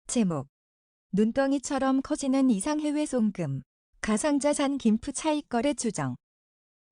제목 눈덩이처럼 커지는 이상해외 송금, 가상자산 김프 차익거래 추정.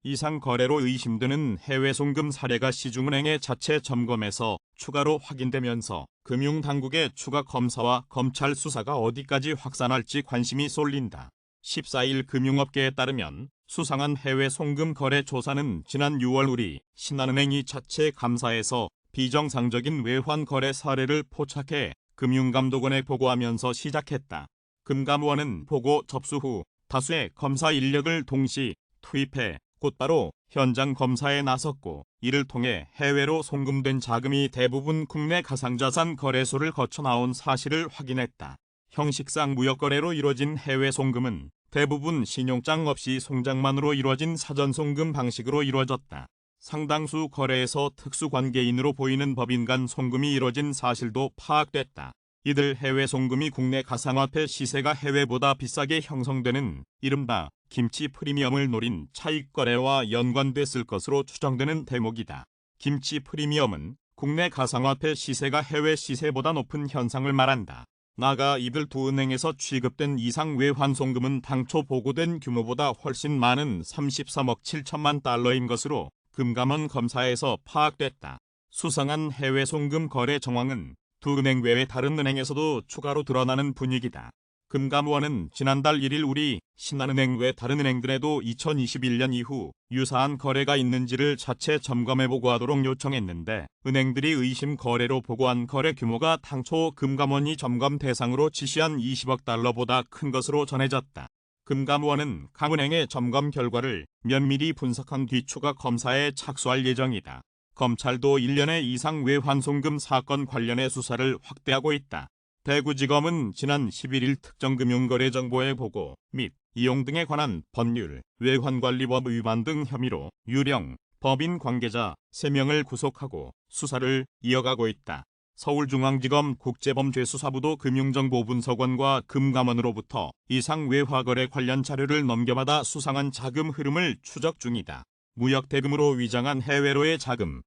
이상 거래로 의심되는 해외 송금 사례가 시중은행의 자체 점검에서 추가로 확인되면서 금융당국의 추가 검사와 검찰 수사가 어디까지 확산할지 관심이 쏠린다. 14일 금융업계에 따르면 수상한 해외 송금 거래 조사는 지난 6월 우리 신한은행이 자체 감사에서 비정상적인 외환 거래 사례를 포착해 금융감독원에 보고하면서 시작했다. 금감원은 보고 접수 후 다수의 검사 인력을 동시 투입해 곧바로 현장 검사에 나섰고, 이를 통해 해외로 송금된 자금이 대부분 국내 가상자산 거래소를 거쳐 나온 사실을 확인했다. 형식상 무역거래로 이뤄진 해외 송금은 대부분 신용장 없이 송장만으로 이뤄진 사전송금 방식으로 이뤄졌다. 상당수 거래에서 특수관계인으로 보이는 법인 간 송금이 이뤄진 사실도 파악됐다. 이들 해외 송금이 국내 가상화폐 시세가 해외보다 비싸게 형성되는 이른바 김치 프리미엄을 노린 차익 거래와 연관됐을 것으로 추정되는 대목이다. 김치 프리미엄은 국내 가상화폐 시세가 해외 시세보다 높은 현상을 말한다. 나아가 이들 두 은행에서 취급된 이상 외환 송금은 당초 보고된 규모보다 훨씬 많은 33억 7천만 달러인 것으로 금감원 검사에서 파악됐다. 수상한 해외 송금 거래 정황은 두 은행 외의 다른 은행에서도 추가로 드러나는 분위기다. 금감원은 지난달 1일 우리 신한은행 외 다른 은행들에도 2021년 이후 유사한 거래가 있는지를 자체 점검해 보고하도록 요청했는데, 은행들이 의심 거래로 보고한 거래 규모가 당초 금감원이 점검 대상으로 지시한 20억 달러보다 큰 것으로 전해졌다. 금감원은 각 은행의 점검 결과를 면밀히 분석한 뒤 추가 검사에 착수할 예정이다. 검찰도 1년의 이상 외환 송금 사건 관련해 수사를 확대하고 있다. 대구지검은 지난 11일 특정금융거래정보의 보고 및 이용 등에 관한 법률, 외환관리법 위반 등 혐의로 유령, 법인 관계자 3명을 구속하고 수사를 이어가고 있다. 서울중앙지검 국제범죄수사부도 금융정보분석원과 금감원으로부터 이상 외화거래 관련 자료를 넘겨받아 수상한 자금 흐름을 추적 중이다. 무역 대금으로 위장한 해외로의 자금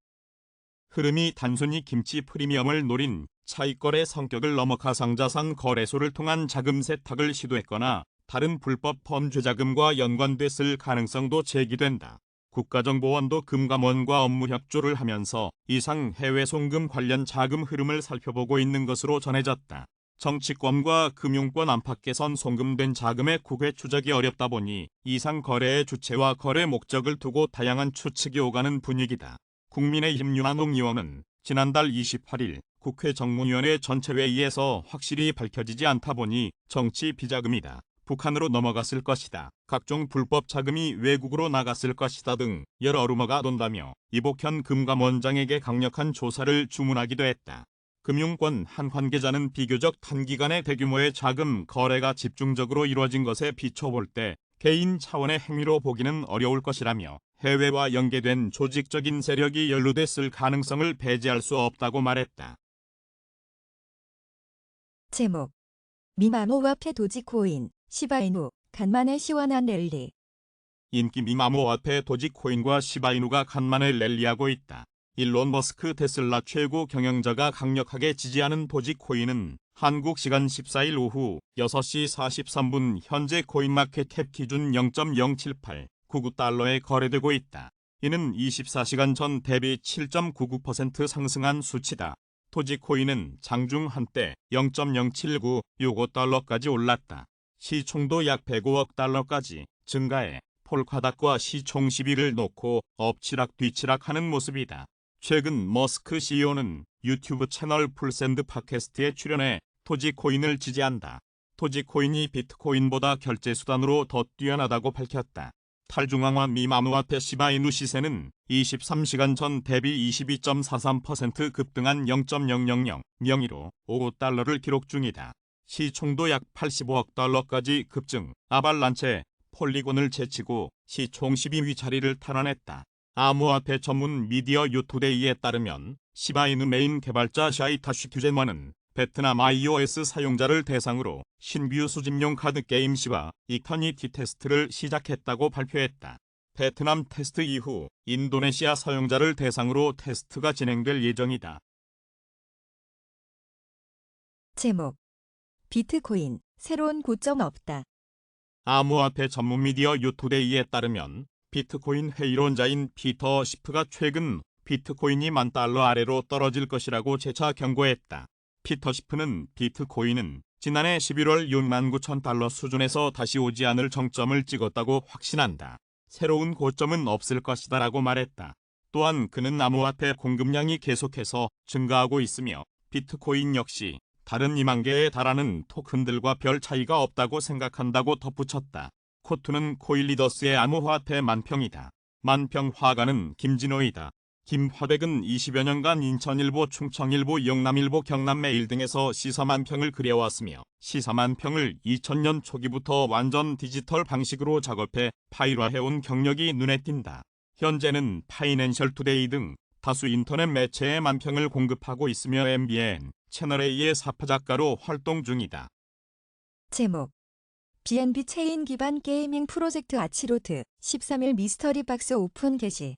흐름이 단순히 김치 프리미엄을 노린 차익거래 성격을 넘어 가상자산 거래소를 통한 자금 세탁을 시도했거나 다른 불법 범죄 자금과 연관됐을 가능성도 제기된다. 국가정보원도 금감원과 업무 협조를 하면서 이상 해외 송금 관련 자금 흐름을 살펴보고 있는 것으로 전해졌다. 정치권과 금융권 안팎에선 송금된 자금의 국외 추적이 어렵다 보니 이상 거래의 주체와 거래 목적을 두고 다양한 추측이 오가는 분위기다. 국민의힘 윤한홍 의원은 지난달 28일 국회 정무위원회 전체회의에서 확실히 밝혀지지 않다 보니 정치 비자금이다, 북한으로 넘어갔을 것이다, 각종 불법 자금이 외국으로 나갔을 것이다 등 여러 루머가 돈다며 이복현 금감원장에게 강력한 조사를 주문하기도 했다. 금융권 한 관계자는 비교적 단기간에 대규모의 자금 거래가 집중적으로 이루어진 것에 비춰볼 때 개인 차원의 행위로 보기는 어려울 것이라며 해외와 연계된 조직적인 세력이 연루됐을 가능성을 배제할 수 없다고 말했다. 제목 미마모화폐 도지코인, 시바이누, 간만에 시원한 랠리. 인기 미마모화폐 도지코인과 시바이누가 간만에 랠리하고 있다. 일론 머스크 테슬라 최고 경영자가 강력하게 지지하는 도지코인은 한국 시간 14일 오후 6시 43분 현재 코인마켓캡 기준 0.07899달러에 거래되고 있다. 이는 24시간 전 대비 7.99% 상승한 수치다. 도지코인은 장중 한때 0.0796달러까지 올랐다. 시총도 약 105억 달러까지 증가해 폴카닷과 시총 10위를 놓고 엎치락 뒤치락하는 모습이다. 최근 머스크 CEO는 유튜브 채널 풀샌드 팟캐스트에 출연해 도지코인을 지지한다. 도지코인이 비트코인보다 결제수단으로 더 뛰어나다고 밝혔다. 탈중앙화 미마모화폐 시바이누 시세는 23시간 전 대비 22.43% 급등한 0.0002로 5달러를 기록 중이다. 시총도 약 85억 달러까지 급증, 아발란체, 폴리곤을 제치고 시총 12위 자리를 탈환했다. 암호화폐 전문 미디어 유투데이에 따르면 시바이누 메인 개발자 샤이타시 규젠원은 베트남 iOS 사용자를 대상으로 신규 수집용 카드 게임 시바 이터니티 테스트를 시작했다고 발표했다. 베트남 테스트 이후 인도네시아 사용자를 대상으로 테스트가 진행될 예정이다. 제목 비트코인, 새로운 고점 없다. 암호화폐 전문 미디어 유투데이에 따르면 비트코인 회의론자인 피터 시프가 최근 비트코인이 $10,000 아래로 떨어질 것이라고 재차 경고했다. 피터 시프는 비트코인은 지난해 11월 $69,000 수준에서 다시 오지 않을 정점을 찍었다고 확신한다. 새로운 고점은 없을 것이다라고 말했다. 또한 그는 암호화폐 공급량이 계속해서 증가하고 있으며 비트코인 역시 다른 2만 개에 달하는 토큰들과 별 차이가 없다고 생각한다고 덧붙였다. 코투는 코일리더스의 암호화폐 만평이다. 만평 화가는 김진호이다. 김화백은 20여 년간 인천일보, 충청일보, 영남일보, 경남매일 등에서 시사만평을 그려왔으며 시사만평을 2000년 초기부터 완전 디지털 방식으로 작업해 파일화해온 경력이 눈에 띈다. 현재는 파이낸셜 투데이 등 다수 인터넷 매체에 만평을 공급하고 있으며 MBN, 채널A의 사파작가로 활동 중이다. 제목 BNB 체인 기반 게이밍 프로젝트 아치로트 13일 미스터리 박스 오픈 게시.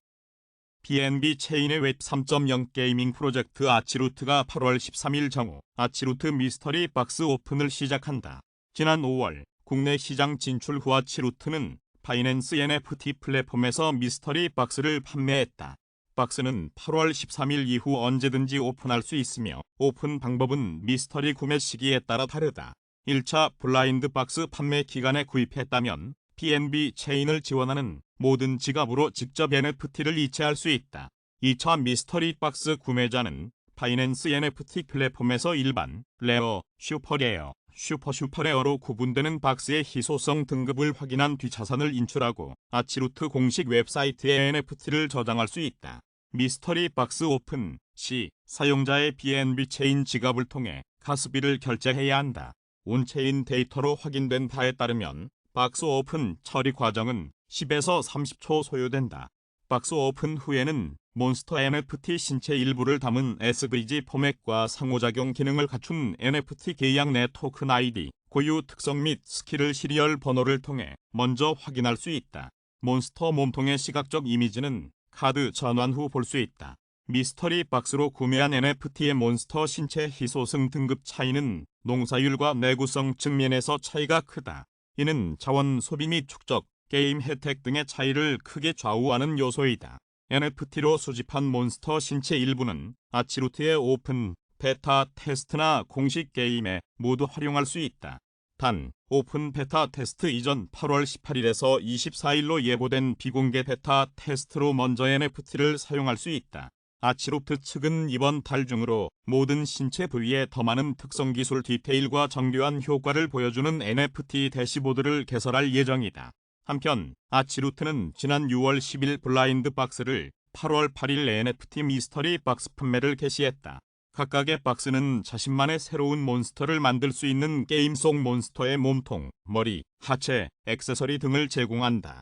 BNB 체인의 웹 3.0 게이밍 프로젝트 아치루트가 8월 13일 정오 아치루트 미스터리 박스 오픈을 시작한다. 지난 5월 국내 시장 진출 후 아치루트는 바이낸스 NFT 플랫폼에서 미스터리 박스를 판매했다. 박스는 8월 13일 이후 언제든지 오픈할 수 있으며 오픈 방법은 미스터리 구매 시기에 따라 다르다. 1차 블라인드 박스 판매 기간에 구입했다면 BNB 체인을 지원하는 모든 지갑으로 직접 NFT를 이체할 수 있다. 2차 미스터리 박스 구매자는 바이낸스 NFT 플랫폼에서 일반, 레어, 슈퍼레어, 슈퍼레어로 구분되는 박스의 희소성 등급을 확인한 뒤 자산을 인출하고 아치루트 공식 웹사이트에 NFT를 저장할 수 있다. 미스터리 박스 오픈 시 사용자의 BNB 체인 지갑을 통해 가스비를 결제해야 한다. 온체인 데이터로 확인된 바에 따르면 박스 오픈 처리 과정은 10에서 30초 소요된다. 박스 오픈 후에는 몬스터 NFT 신체 일부를 담은 SVG 포맷과 상호작용 기능을 갖춘 NFT 계약 내 토큰 ID, 고유 특성 및 스킬을 시리얼 번호를 통해 먼저 확인할 수 있다. 몬스터 몸통의 시각적 이미지는 카드 전환 후 볼 수 있다. 미스터리 박스로 구매한 NFT의 몬스터 신체 희소성 등급 차이는 농사율과 내구성 측면에서 차이가 크다. 이는 자원 소비 및 축적, 게임 혜택 등의 차이를 크게 좌우하는 요소이다. NFT로 수집한 몬스터 신체 일부는 아치루트의 오픈, 베타 테스트나 공식 게임에 모두 활용할 수 있다. 단, 오픈 베타 테스트 이전 8월 18일에서 24일로 예고된 비공개 베타 테스트로 먼저 NFT를 사용할 수 있다. 아치루트 측은 이번 달 중으로 모든 신체 부위에 더 많은 특성 기술 디테일과 정교한 효과를 보여주는 NFT 대시보드를 개설할 예정이다. 한편 아치루트는 지난 6월 10일 블라인드 박스를 8월 8일 NFT 미스터리 박스 판매를 개시했다. 각각의 박스는 자신만의 새로운 몬스터를 만들 수 있는 게임 속 몬스터의 몸통, 머리, 하체, 액세서리 등을 제공한다.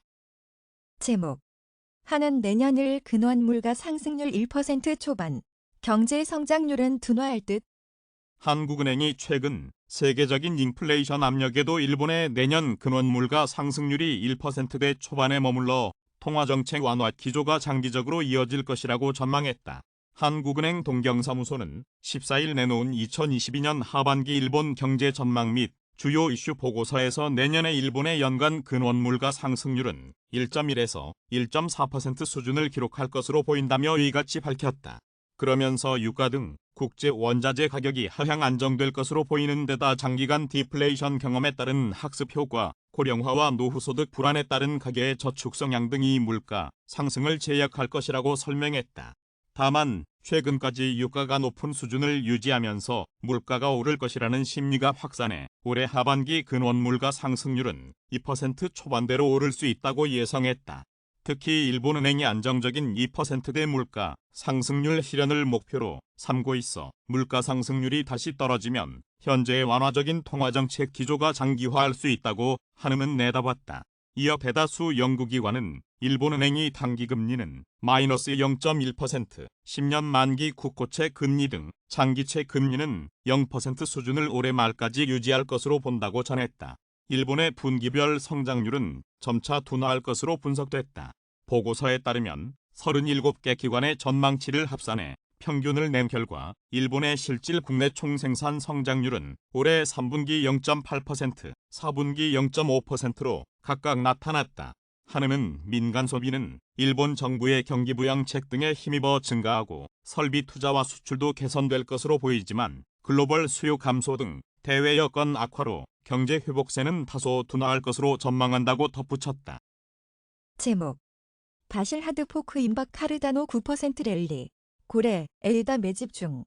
제목 한은 내년을 근원물가 상승률 1% 초반, 경제 성장률은 둔화할 듯. 한국은행이 최근 세계적인 인플레이션 압력에도 일본의 내년 근원물가 상승률이 1%대 초반에 머물러 통화정책 완화 기조가 장기적으로 이어질 것이라고 전망했다. 한국은행 동경사무소는 14일 내놓은 2022년 하반기 일본 경제 전망 및 주요 이슈 보고서에서 내년의 일본의 연간 근원물가 상승률은 1.1에서 1.4% 수준을 기록할 것으로 보인다며 이같이 밝혔다. 그러면서 유가 등 국제 원자재 가격이 하향 안정될 것으로 보이는 데다 장기간 디플레이션 경험에 따른 학습 효과, 고령화와 노후소득 불안에 따른 가계의 저축 성향 등이 물가 상승을 제약할 것이라고 설명했다. 다만 최근까지 유가가 높은 수준을 유지하면서 물가가 오를 것이라는 심리가 확산해 올해 하반기 근원물가 상승률은 2% 초반대로 오를 수 있다고 예상했다. 특히 일본은행이 안정적인 2%대 물가 상승률 실현을 목표로 삼고 있어 물가 상승률이 다시 떨어지면 현재의 완화적인 통화정책 기조가 장기화할 수 있다고 한음은 내다봤다. 이어 대다수 연구기관은 일본은행이 단기금리는 마이너스 0.1%, 10년 만기 국고채 금리 등 장기채 금리는 0% 수준을 올해 말까지 유지할 것으로 본다고 전했다. 일본의 분기별 성장률은 점차 둔화할 것으로 분석됐다. 보고서에 따르면 37개 기관의 전망치를 합산해 평균을 낸 결과 일본의 실질 국내 총생산 성장률은 올해 3분기 0.8%, 4분기 0.5%로 각각 나타났다. 한은은 민간 소비는 일본 정부의 경기부양책 등에 힘입어 증가하고 설비 투자와 수출도 개선될 것으로 보이지만 글로벌 수요 감소 등 대외 여건 악화로 경제 회복세는 다소 둔화할 것으로 전망한다고 덧붙였다. 제목 바실 하드포크 임박 카르다노 9% 랠리 고래 에이다 매집 중.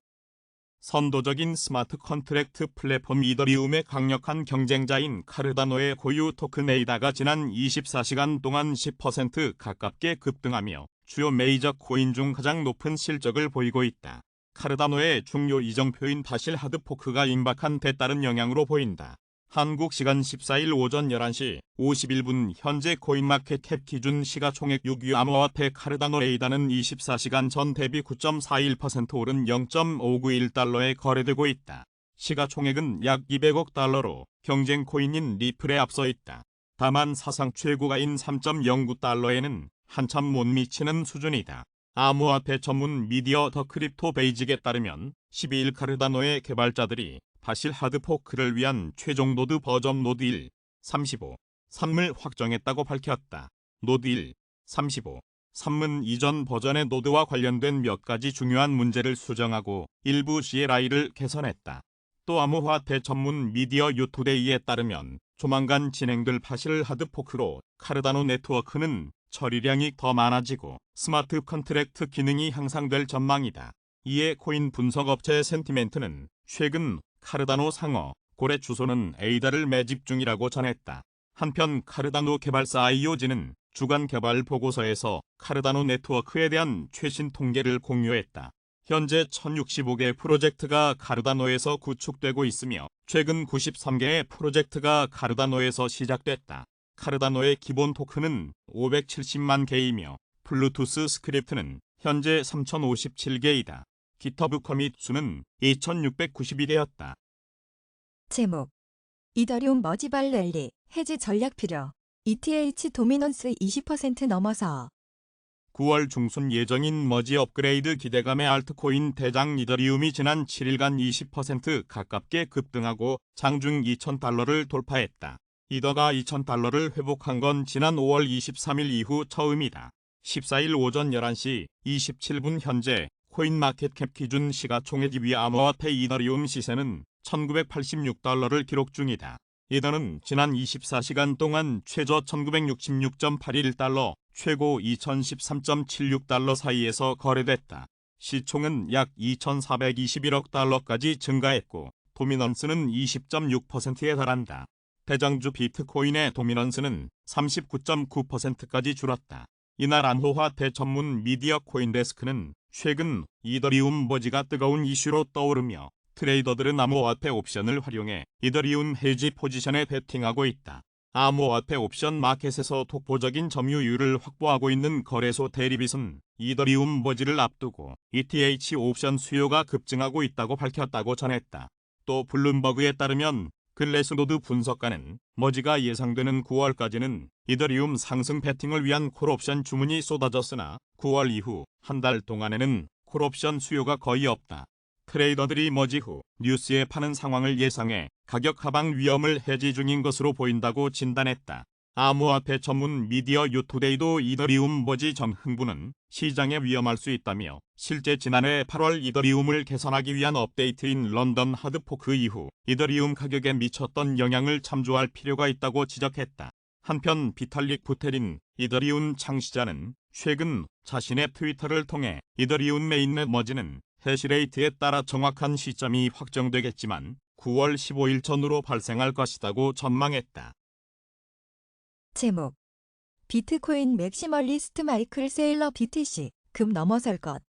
선도적인 스마트 컨트랙트 플랫폼 이더리움의 강력한 경쟁자인 카르다노의 고유 토큰 에이다가 지난 24시간 동안 10% 가깝게 급등하며 주요 메이저 코인 중 가장 높은 실적을 보이고 있다. 카르다노의 중요 이정표인 바실 하드포크가 임박한 데 따른 영향으로 보인다. 한국 시간 14일 오전 11시 51분 현재 코인마켓캡 기준 시가총액 6위 암호화폐 카르다노 에이다는 24시간 전 대비 9.41% 오른 0.591달러에 거래되고 있다. 시가총액은 약 200억 달러로 경쟁 코인인 리플에 앞서 있다. 다만 사상 최고가인 3.09달러에는 한참 못 미치는 수준이다. 암호화폐 전문 미디어 더 크립토 베이직에 따르면 12일 카르다노의 개발자들이 바실 하드포크를 위한 최종 노드 버전 노드 1, 35, 3을 확정했다고 밝혔다. 노드 1, 35, 3은 이전 버전의 노드와 관련된 몇 가지 중요한 문제를 수정하고 일부 CLI를 개선했다. 또 암호화폐 전문 미디어 유투데이에 따르면 조만간 진행될 바실 하드포크로 카르다노 네트워크는 처리량이 더 많아지고 스마트 컨트랙트 기능이 향상될 전망이다. 이에 코인 분석업체 센티멘트는 최근 카르다노 상어, 고래 주소는 에이다를 매집 중이라고 전했다. 한편 카르다노 개발사 IOG는 주간 개발 보고서에서 카르다노 네트워크에 대한 최신 통계를 공유했다. 현재 1065개 프로젝트가 카르다노에서 구축되고 있으며 최근 93개의 프로젝트가 카르다노에서 시작됐다. 카르다노의 기본 토큰은 570만 개이며 블루투스 스크립트는 현재 3057개이다. 기터브 커밋 수는 2691개였다. 제목 이더리움 머지발 랠리 해지 전략 필요 ETH 도미넌스 20% 넘어서. 9월 중순 예정인 머지 업그레이드 기대감의 알트코인 대장 이더리움이 지난 7일간 20% 가깝게 급등하고 장중 2,000달러를 돌파했다. 이더가 2,000달러를 회복한 건 지난 5월 23일 이후 처음이다. 14일 오전 11시 27분 현재 코인마켓캡 기준 시가총액 2위 암호화폐 이더리움 시세는 1,986달러를 기록 중이다. 이더는 지난 24시간 동안 최저 1,966.81달러, 최고 2,013.76달러 사이에서 거래됐다. 시총은 약 2,421억 달러까지 증가했고 도미넌스는 20.6%에 달한다. 대장주 비트코인의 도미넌스는 39.9%까지 줄었다. 이날 암호화폐 전문 미디어 코인데스크는 최근 이더리움 버지가 뜨거운 이슈로 떠오르며 트레이더들은 암호화폐 옵션을 활용해 이더리움 해지 포지션에 베팅하고 있다. 암호화폐 옵션 마켓에서 독보적인 점유율을 확보하고 있는 거래소 대리빗은 이더리움 버지를 앞두고 ETH 옵션 수요가 급증하고 있다고 밝혔다고 전했다. 또 블룸버그에 따르면 글래스노드 분석가는 머지가 예상되는 9월까지는 이더리움 상승 베팅을 위한 콜옵션 주문이 쏟아졌으나 9월 이후 한 달 동안에는 콜옵션 수요가 거의 없다. 트레이더들이 머지 후 뉴스에 파는 상황을 예상해 가격 하방 위험을 해지 중인 것으로 보인다고 진단했다. 암호화폐 전문 미디어 유투데이도 이더리움 머지 전 흥부는 시장에 위험할 수 있다며 실제 지난해 8월 이더리움을 개선하기 위한 업데이트인 런던 하드포크 이후 이더리움 가격에 미쳤던 영향을 참조할 필요가 있다고 지적했다. 한편 비탈릭 부테린 이더리움 창시자는 최근 자신의 트위터를 통해 이더리움 메인넷 머지는 해시레이트에 따라 정확한 시점이 확정되겠지만 9월 15일 전후로 발생할 것이라고 전망했다. 제목 비트코인 맥시멀리스트 마이클 세일러 BTC 급 넘어설 것.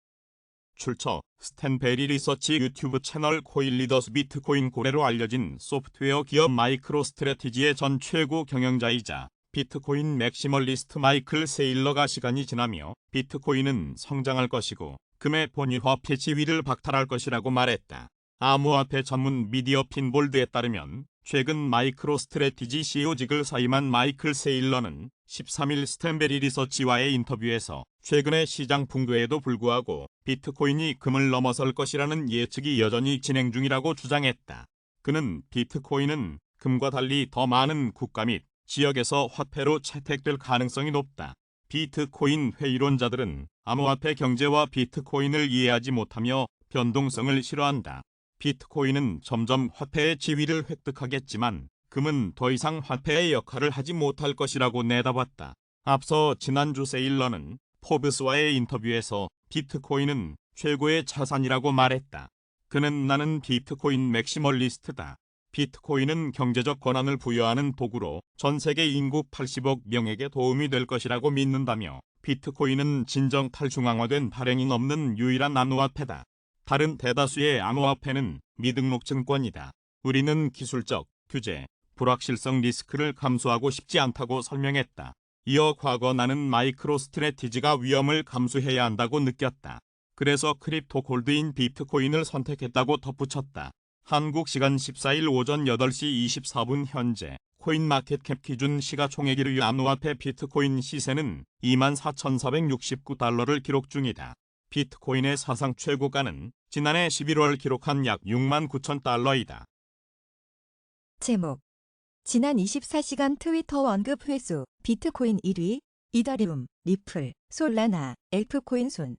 출처 스탠베리 리서치 유튜브 채널 코인리더스 비트코인 고래로 알려진 소프트웨어 기업 마이크로스트래티지의 전 최고 경영자이자 비트코인 맥시멀리스트 마이클 세일러가 시간이 지나며 비트코인은 성장할 것이고 금의 본위화폐 지위를 박탈할 것이라고 말했다. 암호화폐 전문 미디어 핀볼드에 따르면 최근 마이크로스트래티지 CEO직을 사임한 마이클 세일러는 13일 스탠베리 리서치와의 인터뷰에서 최근의 시장 풍토에도 불구하고 비트코인이 금을 넘어설 것이라는 예측이 여전히 진행 중이라고 주장했다. 그는 비트코인은 금과 달리 더 많은 국가 및 지역에서 화폐로 채택될 가능성이 높다. 비트코인 회의론자들은 암호화폐 경제와 비트코인을 이해하지 못하며 변동성을 싫어한다. 비트코인은 점점 화폐의 지위를 획득하겠지만 금은 더 이상 화폐의 역할을 하지 못할 것이라고 내다봤다. 앞서 지난주 세일러는 포브스와의 인터뷰에서 비트코인은 최고의 자산이라고 말했다. 그는 나는 비트코인 맥시멀리스트다. 비트코인은 경제적 권한을 부여하는 도구로 전 세계 인구 80억 명에게 도움이 될 것이라고 믿는다며 비트코인은 진정 탈중앙화된 발행이 없는 유일한 암호화폐다. 다른 대다수의 암호화폐는 미등록 증권이다. 우리는 기술적, 규제, 불확실성 리스크를 감수하고 싶지 않다고 설명했다. 이어 과거 나는 마이크로 스트래티지가 위험을 감수해야 한다고 느꼈다. 그래서 크립토 골드인 비트코인을 선택했다고 덧붙였다. 한국 시간 14일 오전 8시 24분 현재 코인마켓캡 기준 시가총액 1위 암호화폐 비트코인 시세는 24,469달러를 기록 중이다. 비트코인의 사상 최고가는 지난해 11월 기록한 약 69,000달러이다. 제목. 지난 24시간 트위터 언급 횟수 비트코인 1위, 이더리움, 리플, 솔라나, 엘프코인 순.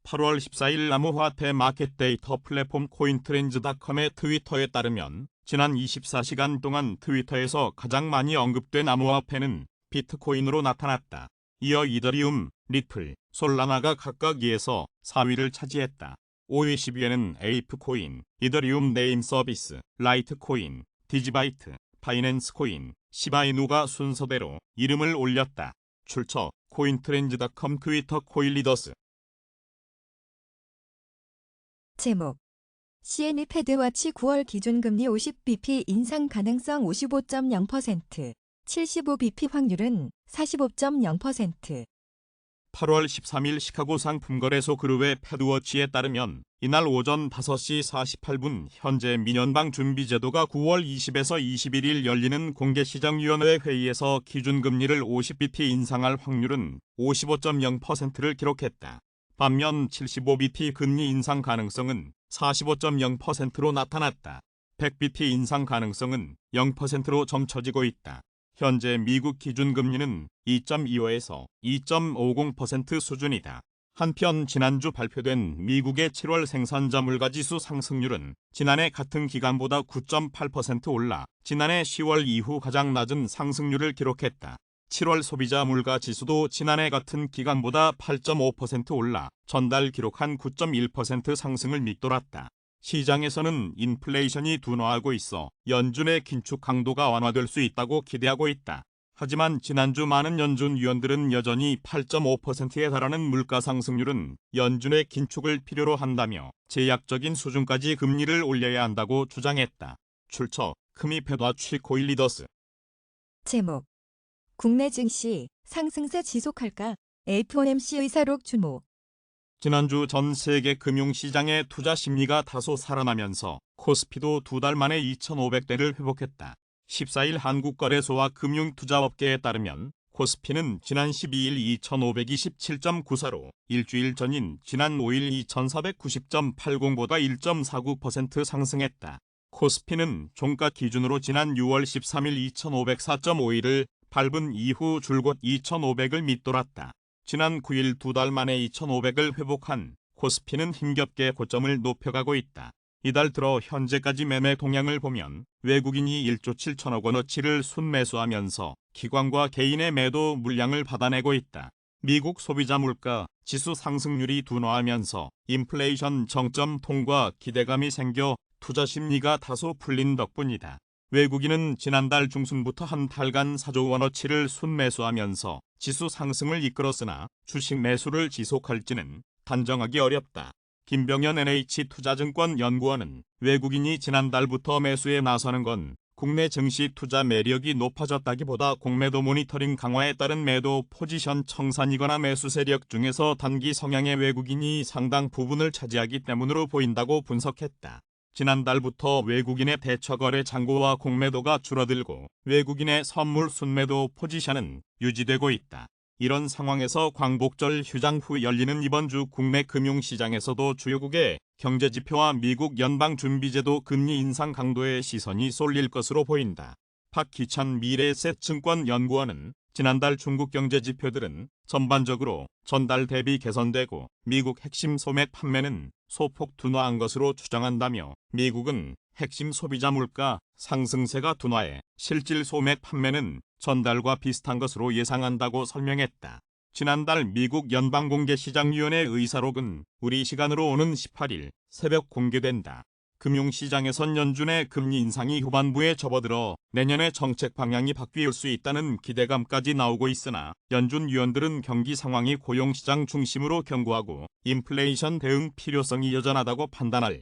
8월 14일 암호화폐 마켓 데이터 플랫폼 코인트렌즈닷컴의 트위터에 따르면 지난 24시간 동안 트위터에서 가장 많이 언급된 암호화폐는 비트코인으로 나타났다. 이어 이더리움, 리플, 솔라나가 각각 2에서 4위를 차지했다. 5위 10위에는 에이프코인, 이더리움 네임 서비스, 라이트코인, 디지바이트, 바이낸스 코인, 시바이누가 순서대로 이름을 올렸다. 출처 코인트렌즈닷컴 트위터 코일리더스. 제목. CME 패드워치 9월 기준금리 50bp 인상 가능성 55.0%, 75bp 확률은 45.0%. 8월 13일 시카고 상품거래소 그룹의 패드워치에 따르면 이날 오전 5시 48분 현재 민연방 준비제도가 9월 20에서 21일 열리는 공개시장위원회 회의에서 기준금리를 50bp 인상할 확률은 55.0%를 기록했다. 반면 75bp 금리 인상 가능성은 45.0%로 나타났다. 100bp 인상 가능성은 0%로 점쳐지고 있다. 현재 미국 기준금리는 2.25에서 2.50% 수준이다. 한편 지난주 발표된 미국의 7월 생산자 물가지수 상승률은 지난해 같은 기간보다 9.8% 올라 지난해 10월 이후 가장 낮은 상승률을 기록했다. 7월 소비자 물가 지수도 지난해 같은 기간보다 8.5% 올라 전달 기록한 9.1% 상승을 밑돌았다. 시장에서는 인플레이션이 둔화하고 있어 연준의 긴축 강도가 완화될 수 있다고 기대하고 있다. 하지만 지난주 많은 연준 위원들은 여전히 8.5%에 달하는 물가 상승률은 연준의 긴축을 필요로 한다며 제약적인 수준까지 금리를 올려야 한다고 주장했다. 출처 크미 패드워치 코일리더스. 제목. 국내 증시 상승세 지속할까? FOMC 의사록 주목. 지난주 전 세계 금융시장의 투자 심리가 다소 살아나면서 코스피도 2달 만에 2,500대를 회복했다. 14일 한국거래소와 금융투자업계에 따르면 코스피는 지난 12일 2,527.94로 일주일 전인 지난 5일 2,490.80보다 1.49% 상승했다. 코스피는 종가 기준으로 지난 6월 13일 2,504.51을 밟은 이후 줄곧 2,500을 밑돌았다. 지난 9일 2달 만에 2,500을 회복한 코스피는 힘겹게 고점을 높여가고 있다. 이달 들어 현재까지 매매 동향을 보면 외국인이 1조 7천억 원어치를 순매수하면서 기관과 개인의 매도 물량을 받아내고 있다. 미국 소비자 물가 지수 상승률이 둔화하면서 인플레이션 정점 통과 기대감이 생겨 투자 심리가 다소 풀린 덕분이다. 외국인은 지난달 중순부터 한 달간 4조 원어치를 순매수하면서 지수 상승을 이끌었으나 주식 매수를 지속할지는 단정하기 어렵다. 김병현 NH투자증권 연구원은 외국인이 지난달부터 매수에 나서는 건 국내 증시 투자 매력이 높아졌다기보다 공매도 모니터링 강화에 따른 매도 포지션 청산이거나 매수 세력 중에서 단기 성향의 외국인이 상당 부분을 차지하기 때문으로 보인다고 분석했다. 지난달부터 외국인의 대처거래 잔고와 공매도가 줄어들고 외국인의 선물 순매도 포지션은 유지되고 있다. 이런 상황에서 광복절 휴장 후 열리는 이번 주 국내 금융시장에서도 주요국의 경제지표와 미국 연방준비제도 금리 인상 강도에 시선이 쏠릴 것으로 보인다. 박기찬 미래에셋증권연구원은 지난달 중국 경제지표들은 전반적으로 전달 대비 개선되고 미국 핵심 소매 판매는 소폭 둔화한 것으로 추정한다며 미국은 핵심 소비자 물가 상승세가 둔화해 실질 소매 판매는 전달과 비슷한 것으로 예상한다고 설명했다. 지난달 미국 연방공개시장위원회 의사록은 우리 시간으로 오는 18일 새벽 공개된다. 금융시장에선 연준의 금리 인상이 후반부에 접어들어 내년에 정책 방향이 바뀔 수 있다는 기대감까지 나오고 있으나 연준 위원들은 경기 상황이 고용시장 중심으로 견고하고 인플레이션 대응 필요성이 여전하다고 판단할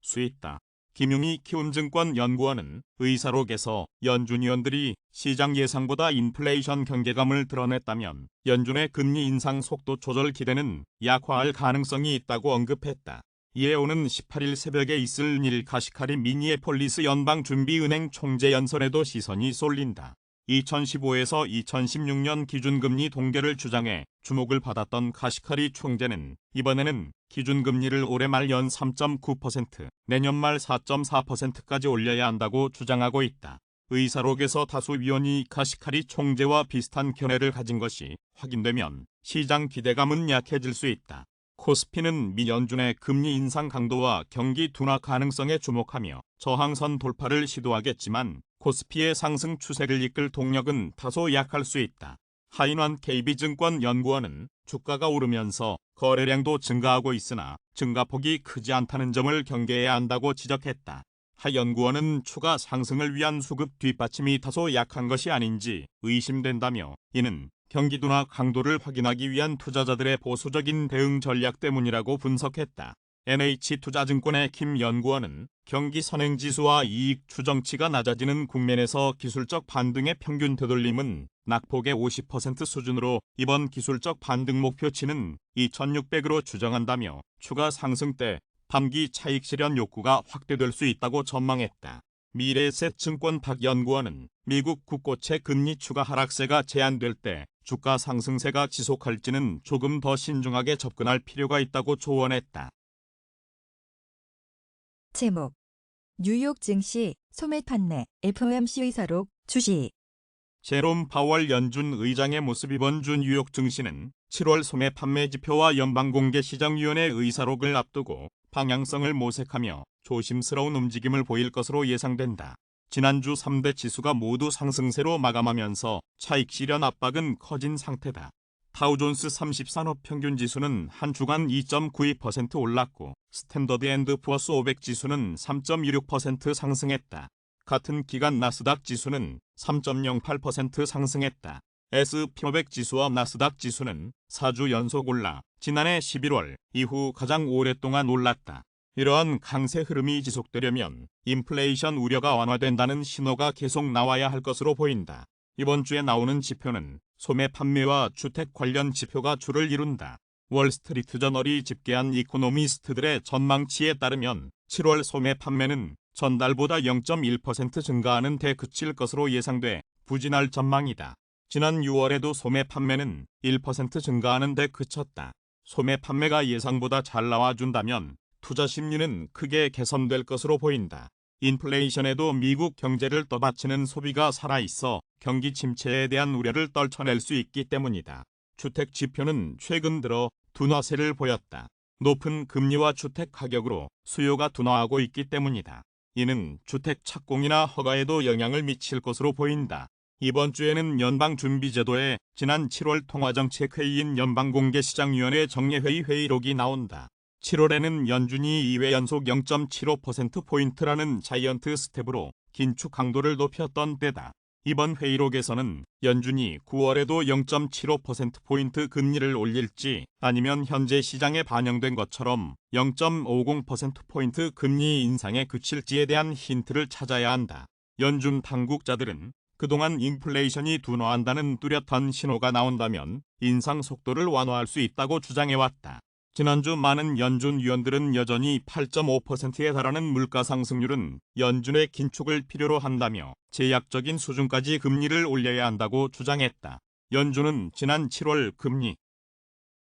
수 있다. 김용희 키움증권 연구원은 의사록에서 연준 위원들이 시장 예상보다 인플레이션 경계감을 드러냈다면 연준의 금리 인상 속도 조절 기대는 약화할 가능성이 있다고 언급했다. 이에 오는 18일 새벽에 있을 닐 카시카리 미니애폴리스 연방준비은행 총재연설에도 시선이 쏠린다. 2015에서 2016년 기준금리 동결을 주장해 주목을 받았던 카시카리 총재는 이번에는 기준금리를 올해 말 연 3.9%, 내년 말 4.4%까지 올려야 한다고 주장하고 있다. 의사록에서 다수 위원이 카시카리 총재와 비슷한 견해를 가진 것이 확인되면 시장 기대감은 약해질 수 있다. 코스피는 미 연준의 금리 인상 강도와 경기 둔화 가능성에 주목하며 저항선 돌파를 시도하겠지만 코스피의 상승 추세를 이끌 동력은 다소 약할 수 있다. 하인환 KB증권 연구원은 주가가 오르면서 거래량도 증가하고 있으나 증가폭이 크지 않다는 점을 경계해야 한다고 지적했다. 하 연구원은 추가 상승을 위한 수급 뒷받침이 다소 약한 것이 아닌지 의심된다며 이는 경기 둔화 강도를 확인하기 위한 투자자들의 보수적인 대응 전략 때문이라고 분석했다. NH투자증권의 김 연구원은 경기 선행지수와 이익 추정치가 낮아지는 국면에서 기술적 반등의 평균 되돌림은 낙폭의 50% 수준으로 이번 기술적 반등 목표치는 2600으로 추정한다며 추가 상승 때 단기 차익 실현 욕구가 확대될 수 있다고 전망했다. 미래에셋증권 박 연구원은 미국 국고채 금리 추가 하락세가 제한될 때 주가 상승세가 지속할지는 조금 더 신중하게 접근할 필요가 있다고 조언했다. 제목 뉴욕 증시 소매 판매 FOMC 의사록 주시 제롬 파월 연준 의장의 모습 이번 주 뉴욕 증시는 7월 소매 판매 지표와 연방공개시장위원회 의사록을 앞두고 방향성을 모색하며 조심스러운 움직임을 보일 것으로 예상된다. 지난주 3대 지수가 모두 상승세로 마감하면서 차익 실현 압박은 커진 상태다. 다우존스 30산업 평균 지수는 한 주간 2.92% 올랐고 스탠더드 앤드 푸어스 500 지수는 3.26% 상승했다. 같은 기간 나스닥 지수는 3.08% 상승했다. S&P 500 지수와 나스닥 지수는 4주 연속 올라 지난해 11월 이후 가장 오랫동안 올랐다. 이러한 강세 흐름이 지속되려면 인플레이션 우려가 완화된다는 신호가 계속 나와야 할 것으로 보인다. 이번 주에 나오는 지표는 소매 판매와 주택 관련 지표가 주를 이룬다. 월스트리트 저널이 집계한 이코노미스트들의 전망치에 따르면 7월 소매 판매는 전달보다 0.1% 증가하는 데 그칠 것으로 예상돼 부진할 전망이다. 지난 6월에도 소매 판매는 1% 증가하는 데 그쳤다. 소매 판매가 예상보다 잘 나와준다면 투자 심리는 크게 개선될 것으로 보인다. 인플레이션에도 미국 경제를 떠받치는 소비가 살아있어 경기 침체에 대한 우려를 떨쳐낼 수 있기 때문이다. 주택 지표는 최근 들어 둔화세를 보였다. 높은 금리와 주택 가격으로 수요가 둔화하고 있기 때문이다. 이는 주택 착공이나 허가에도 영향을 미칠 것으로 보인다. 이번 주에는 연방준비제도의 지난 7월 통화정책회의인 연방공개시장위원회 정례회의 회의록이 나온다. 7월에는 연준이 2회 연속 0.75%포인트라는 자이언트 스텝으로 긴축 강도를 높였던 때다. 이번 회의록에서는 연준이 9월에도 0.75%포인트 금리를 올릴지 아니면 현재 시장에 반영된 것처럼 0.50%포인트 금리 인상에 그칠지에 대한 힌트를 찾아야 한다. 연준 당국자들은 그동안 인플레이션이 둔화한다는 뚜렷한 신호가 나온다면 인상 속도를 완화할 수 있다고 주장해왔다. 지난주 많은 연준 위원들은 여전히 8.5%에 달하는 물가 상승률은 연준의 긴축을 필요로 한다며 제약적인 수준까지 금리를 올려야 한다고 주장했다. 연준은 지난 7월 금리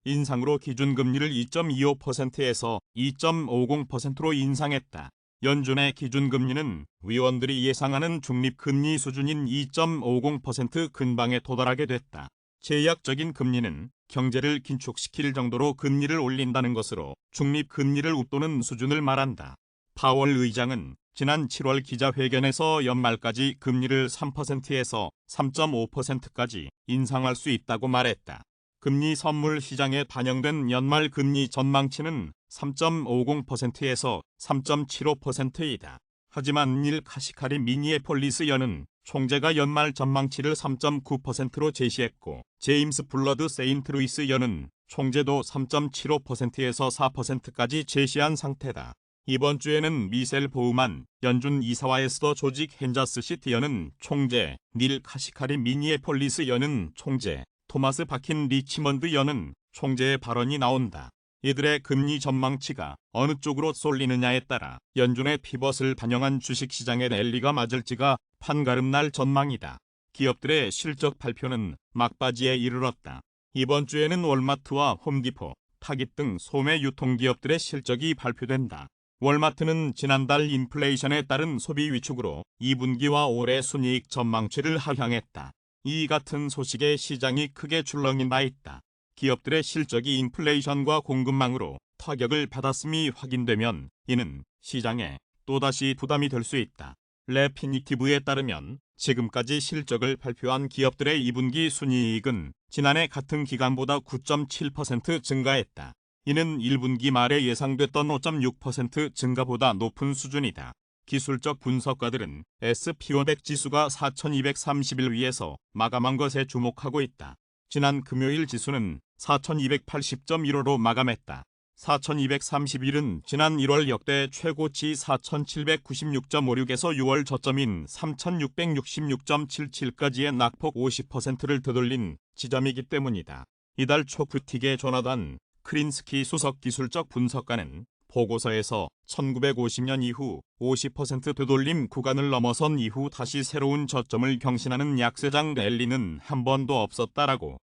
인상으로 기준금리를 2.25%에서 2.50%로 인상했다. 연준의 기준금리는 위원들이 예상하는 중립금리 수준인 2.50% 근방에 도달하게 됐다. 제약적인 금리는 경제를 긴축시킬 정도로 금리를 올린다는 것으로 중립금리를 웃도는 수준을 말한다. 파월 의장은 지난 7월 기자회견에서 연말까지 금리를 3%에서 3.5%까지 인상할 수 있다고 말했다. 금리 선물 시장에 반영된 연말 금리 전망치는 3.50%에서 3.75%이다. 하지만 닐 카시카리 미니애폴리스 연은 총재가 연말 전망치를 3.9%로 제시했고, 제임스 블러드 세인트루이스 연은 총재도 3.75%에서 4%까지 제시한 상태다. 이번 주에는 미셀 보우만 연준 이사와 에스더 조직 헨자스 시티 연은 총재, 닐 카시카리 미니애폴리스 연은 총재, 토마스 바킨 리치먼드 연은 총재의 발언이 나온다. 이들의 금리 전망치가 어느 쪽으로 쏠리느냐에 따라 연준의 피벗을 반영한 주식시장의 랠리가 맞을지가 판가름날 전망이다. 기업들의 실적 발표는 막바지에 이르렀다. 이번 주에는 월마트와 홈디포, 타깃 등 소매 유통기업들의 실적이 발표된다. 월마트는 지난달 인플레이션에 따른 소비 위축으로 2분기와 올해 순이익 전망치를 하향했다. 이 같은 소식에 시장이 크게 출렁이 나 있다. 기업들의 실적이 인플레이션과 공급망으로 타격을 받았음이 확인되면 이는 시장에 또다시 부담이 될 수 있다. 레피니티브에 따르면 지금까지 실적을 발표한 기업들의 2분기 순이익은 지난해 같은 기간보다 9.7% 증가했다. 이는 1분기 말에 예상됐던 5.6% 증가보다 높은 수준이다. 기술적 분석가들은 S&P500 지수가 4230일 위에서 마감한 것에 주목하고 있다. 지난 금요일 지수는 4280.15로 마감했다. 4231은 지난 1월 역대 최고치 4796.56에서 6월 저점인 3666.77까지의 낙폭 50%를 되돌린 지점이기 때문이다. 이달 초 부틱의 조나단 크린스키 수석 기술적 분석가는 보고서에서 1950년 이후 50% 되돌림 구간을 넘어선 이후 다시 새로운 저점을 경신하는 약세장 랠리는 한 번도 없었다라고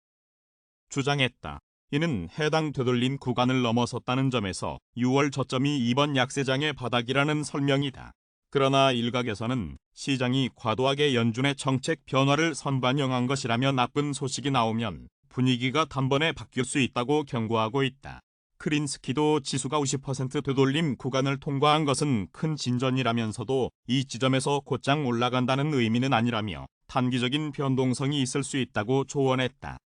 주장했다. 이는 해당 되돌림 구간을 넘어섰다는 점에서 6월 저점이 이번 약세장의 바닥이라는 설명이다. 그러나 일각에서는 시장이 과도하게 연준의 정책 변화를 선반영한 것이라며 나쁜 소식이 나오면 분위기가 단번에 바뀔 수 있다고 경고하고 있다. 크린스키도 지수가 50% 되돌림 구간을 통과한 것은 큰 진전이라면서도 이 지점에서 곧장 올라간다는 의미는 아니라며 단기적인 변동성이 있을 수 있다고 조언했다.